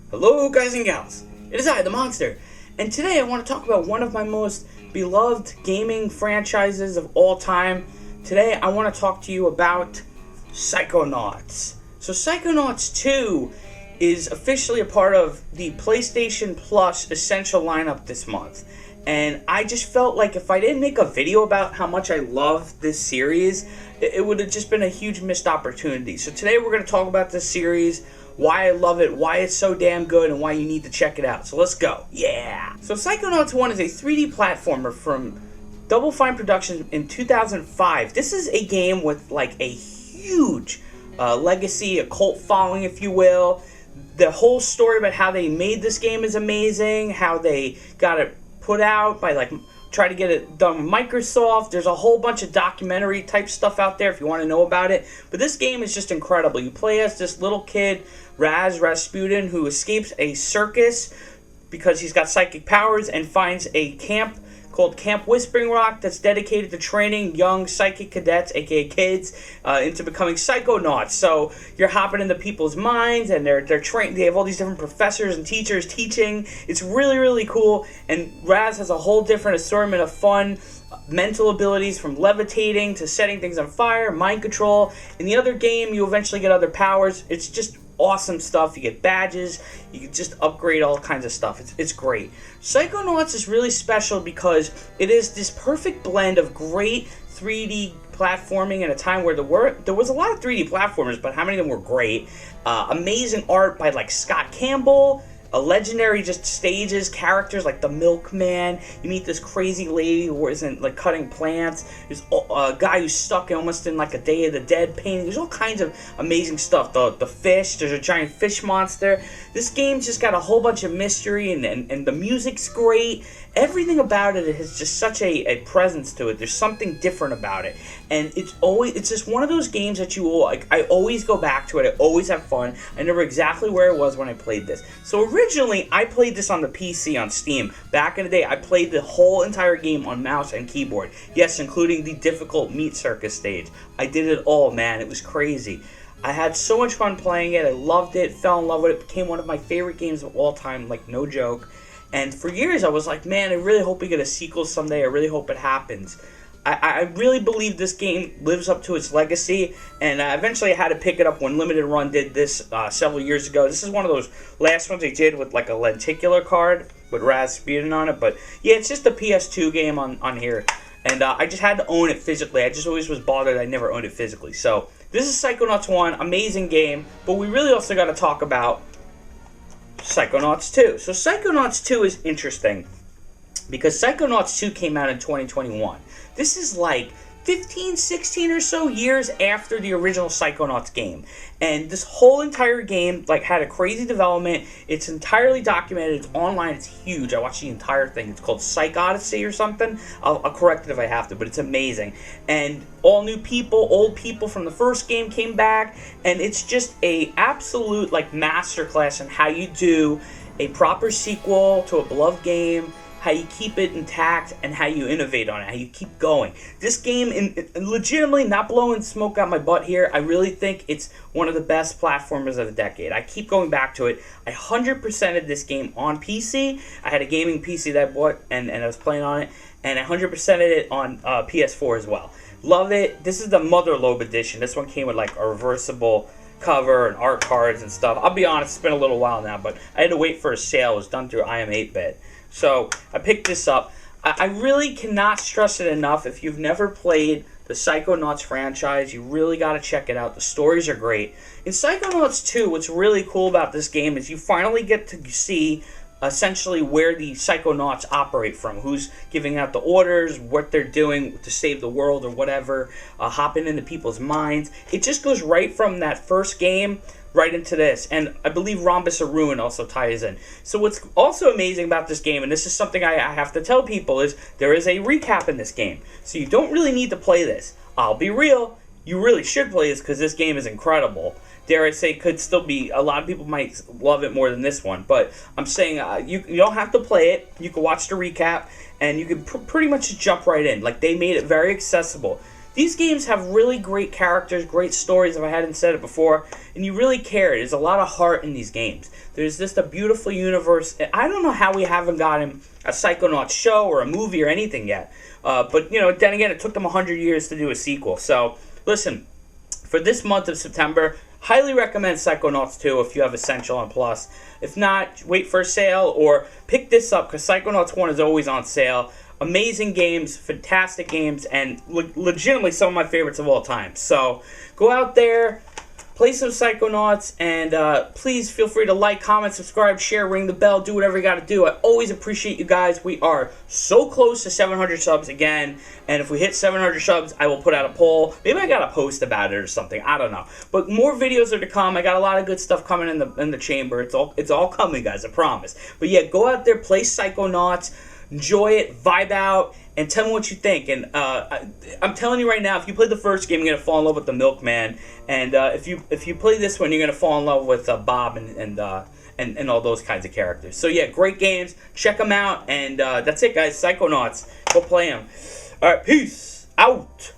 Hello guys and gals, it is I, the Monster, and today I want to talk about one of my most beloved gaming franchises of all time. Today I want to talk to you about Psychonauts. So Psychonauts 2 is officially a part of the PlayStation Plus Essential lineup this month. And I just felt like if I didn't make a video about how much I love this series, it would have just been a huge missed opportunity. So today we're going to talk about this series, why I love it, why it's so damn good, and why you need to check it out. So let's go. Yeah! So Psychonauts 1 is a 3D platformer from Double Fine Productions in 2005. This is a game with like a huge legacy, a cult following, if you will. The whole story about how they made this game is amazing, how they got it put out by try to get it done with Microsoft. There's a whole bunch of documentary type stuff out there if you want to know about it. But this game is just incredible. You play as this little kid, Rasputin, who escapes a circus because he's got psychic powers and finds a camp called Camp Whispering Rock that's dedicated to training young psychic cadets, aka kids, into becoming psychonauts. So you're hopping into people's minds, and they're trained. They have all these different professors and teachers teaching. It's really, really cool. And Raz has a whole different assortment of fun mental abilities, from levitating to setting things on fire, mind control. In the other game, you eventually get other powers. It's just awesome stuff. You get badges, you can just upgrade all kinds of stuff. It's great. Psychonauts is really special because it is this perfect blend of great 3D platforming in a time where there was a lot of 3D platformers, but how many of them were great? Amazing art by Scott Campbell. A legendary just stages, characters like the Milkman. You meet this crazy lady who isn't cutting plants. There's a guy who's stuck almost in a Day of the Dead painting. There's all kinds of amazing stuff. The fish, there's a giant fish monster. This game's just got a whole bunch of mystery, and the music's great. Everything about it has just such a presence to it. There's something different about it, and it's just one of those games that I always go back to it. I always have fun. I remember exactly where it was when I played this. So originally, I played this on the PC on Steam. Back in the day, I played the whole entire game on mouse and keyboard. Yes, including the difficult Meat Circus stage. I did it all, man. It was crazy. I had so much fun playing it. I loved it, fell in love with it. It became one of my favorite games of all time, no joke. And for years, I was like, man, I really hope we get a sequel someday. I really hope it happens. I really believe this game lives up to its legacy, and eventually I had to pick it up when Limited Run did this several years ago. This is one of those last ones they did with a lenticular card with Rasputin on it. But yeah, it's just a PS2 game on here, and I just had to own it physically. I just always was bothered I never owned it physically. So this is Psychonauts 1, amazing game, but we really also got to talk about Psychonauts 2. So Psychonauts 2 is interesting because Psychonauts 2 came out in 2021. This is 15, 16 or so years after the original Psychonauts game. And this whole entire game had a crazy development. It's entirely documented. It's online. It's huge. I watched the entire thing. It's called Psych Odyssey or something. I'll correct it if I have to, but it's amazing. And all new people, old people from the first game came back, and it's just a absolute masterclass in how you do a proper sequel to a beloved game, how you keep it intact, and how you innovate on it, how you keep going. This game, legitimately, not blowing smoke out my butt here, I really think it's one of the best platformers of the decade. I keep going back to it. I 100%ed this game on PC. I had a gaming PC that I bought, and I was playing on it, and I 100%ed it on PS4 as well. Love it. This is the Mother Lobe edition. This one came with a reversible cover and art cards and stuff. I'll be honest, it's been a little while now, but I had to wait for a sale. It was done through IM8-bit. So I picked this up. I really cannot stress it enough. If you've never played the Psychonauts franchise, you really got to check it out. The stories are great. In Psychonauts 2, what's really cool about this game is you finally get to see essentially where the Psychonauts operate from, who's giving out the orders, what they're doing to save the world or whatever, hopping into people's minds. It just goes right from that first game right into this, and I believe Rhombus of Ruin also ties in. So what's also amazing about this game, and this is something I have to tell people, is there is a recap in this game. So you don't really need to play this. I'll be real, you really should play this because this game is incredible. Dare I say, could still be, a lot of people might love it more than this one, but I'm saying you don't have to play it. You can watch the recap, and you can pretty much just jump right in. They made it very accessible. these games have really great characters, great stories, if I hadn't said it before, and you really care. There's a lot of heart in these games. There's just a beautiful universe. I don't know how we haven't gotten a Psychonauts show or a movie or anything yet. But, you know, then again, it took them 100 years to do a sequel. So, listen, for this month of September, highly recommend Psychonauts 2 if you have Essential and Plus. If not, wait for a sale or pick this up because Psychonauts 1 is always on sale. Amazing games, fantastic games, and legitimately some of my favorites of all time. So go out there, play some Psychonauts, and please feel free to like, comment, subscribe, share, ring the bell, do whatever you got to do. I always appreciate you guys. We are so close to 700 subs again, and if we hit 700 subs, I will put out a poll. Maybe I got to post about it or something. I don't know. But more videos are to come. I got a lot of good stuff coming in the chamber. It's all coming, guys. I promise. But yeah, go out there, play Psychonauts. Enjoy it, vibe out, and tell me what you think. And I'm telling you right now, if you play the first game, you're gonna fall in love with the Milkman. And if you play this one, you're gonna fall in love with Bob and all those kinds of characters. So yeah, great games. Check them out. And that's it, guys. Psychonauts. Go play them. All right, peace out.